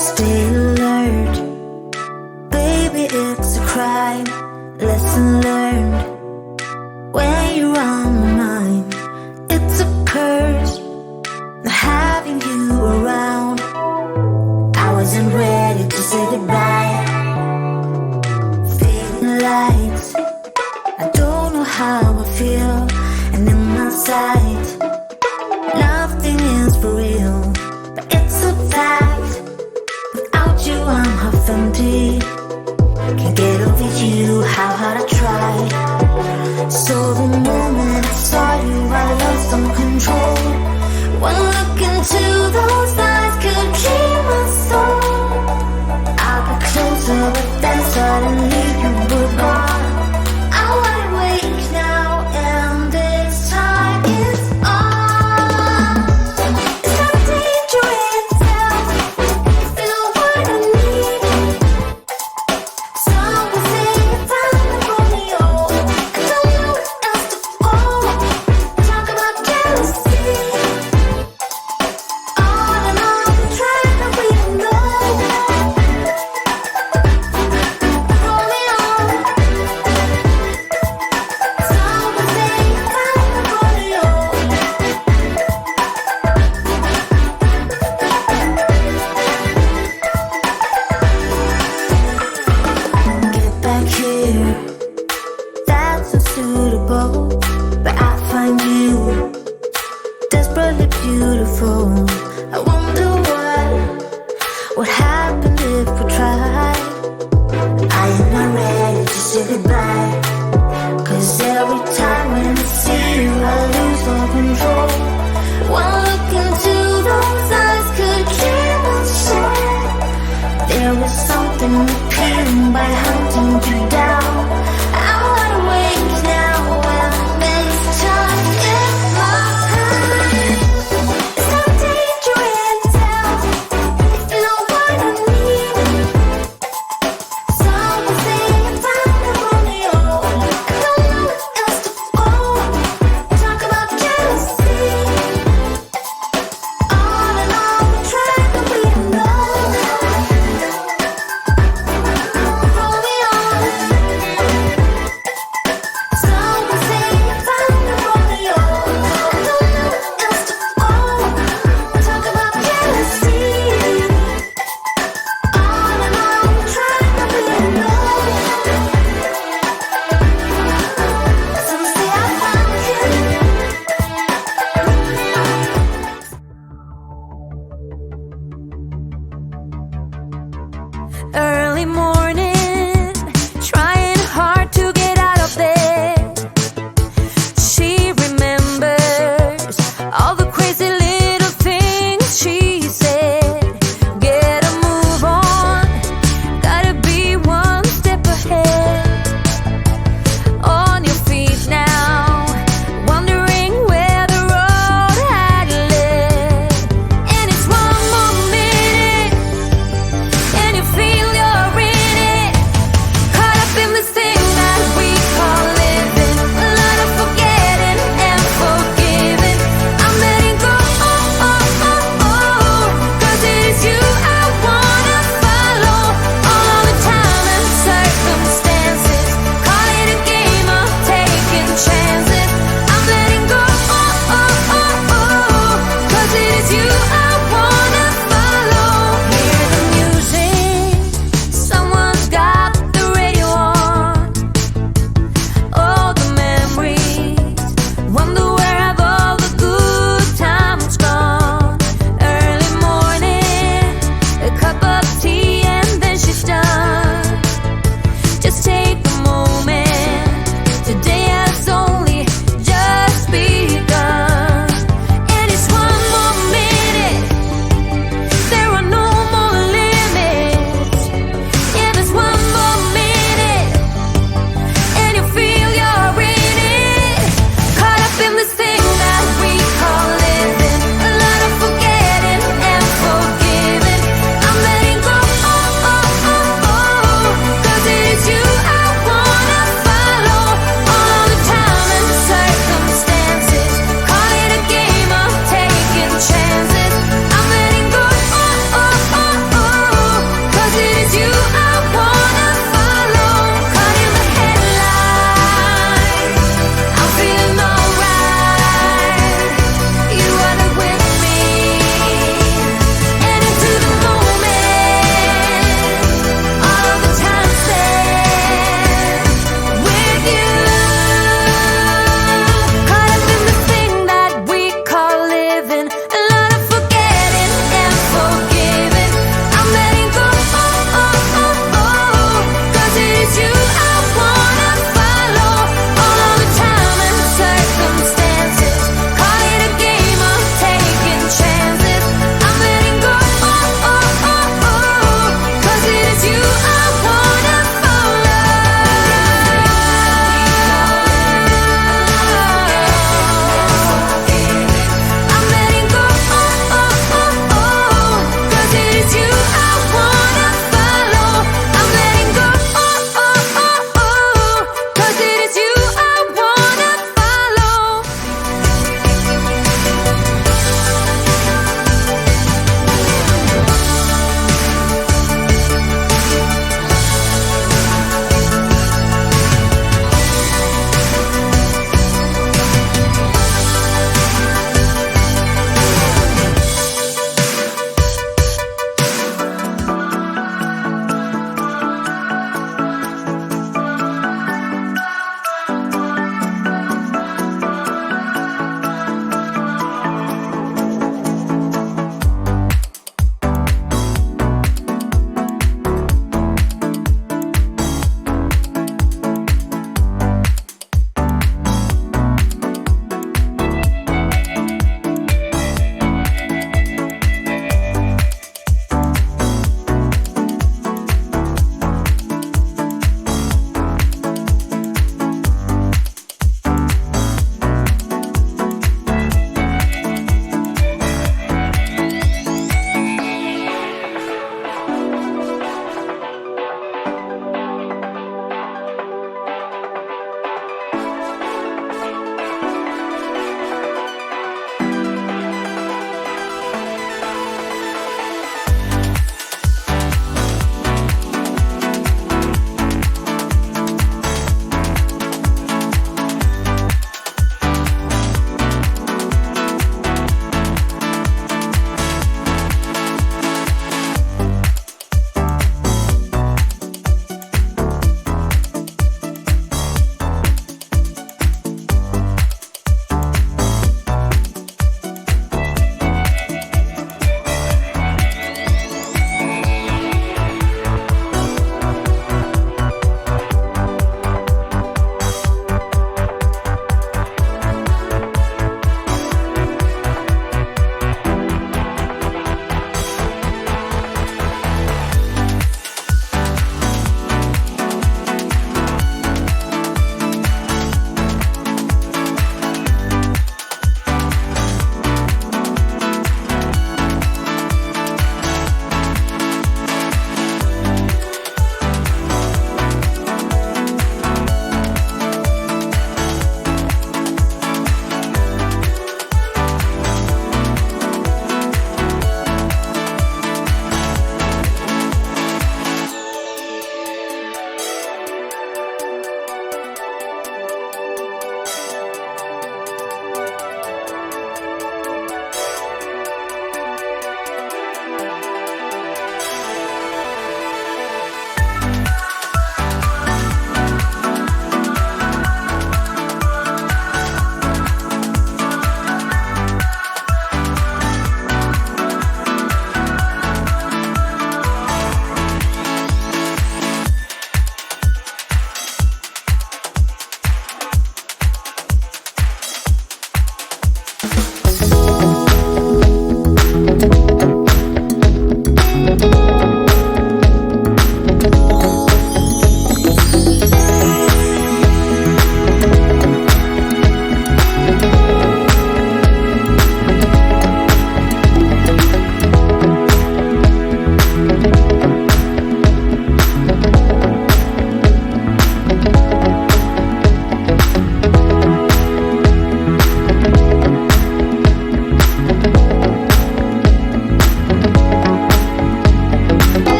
Stay alert, baby, it's a crime. Lesson learned, when you're on my mind, it's a curse not having you around. I wasn't ready to say goodbye. Fading lights, I don't know how I feel, and in my sight, nothing is for real, but it's a fact. Without you, I'm half empty. Can't get over you, how hard I tried. So the moment I saw you, I lost some control. One look into those eyes could dream my soul. I got closer, but then suddenly you were gone. I'm wide awake now, and this time is on. It's not a danger itself, you feel what I need. Someone say you found the Romeo, I don't know where else to go. Talk about jealousy, on and on we try, but we don't know. Romeo, someone say you found the Romeo. Get back here, that's unsuitable, but I find you desperately beautiful. I wonder what happened if we tried. I am not ready to say goodbye, 'cause every time when I see you, I lose all control. One look into those eyes could kill my soul. There was something appealing by hunting you down. I'm wide awake now, and this time is my time. It's not danger itself, if you know what I mean. Someone say you found the Romeo, I don't know where else to go. Talk about jealousy, on and on we try, but we don't know. Romeo, someone say you found the Romeo, I don't know where else to go. Talk about jealousy, on and on we try, but we don't know. Some say I found you. Early morning, trying hard to get out of bed. She remembers all the crazy little things she said. Get a move on, gotta be one step ahead. On your feet now, wondering where the road had led. And it's one more minute, and you feel you're in it.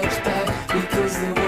touch back, because the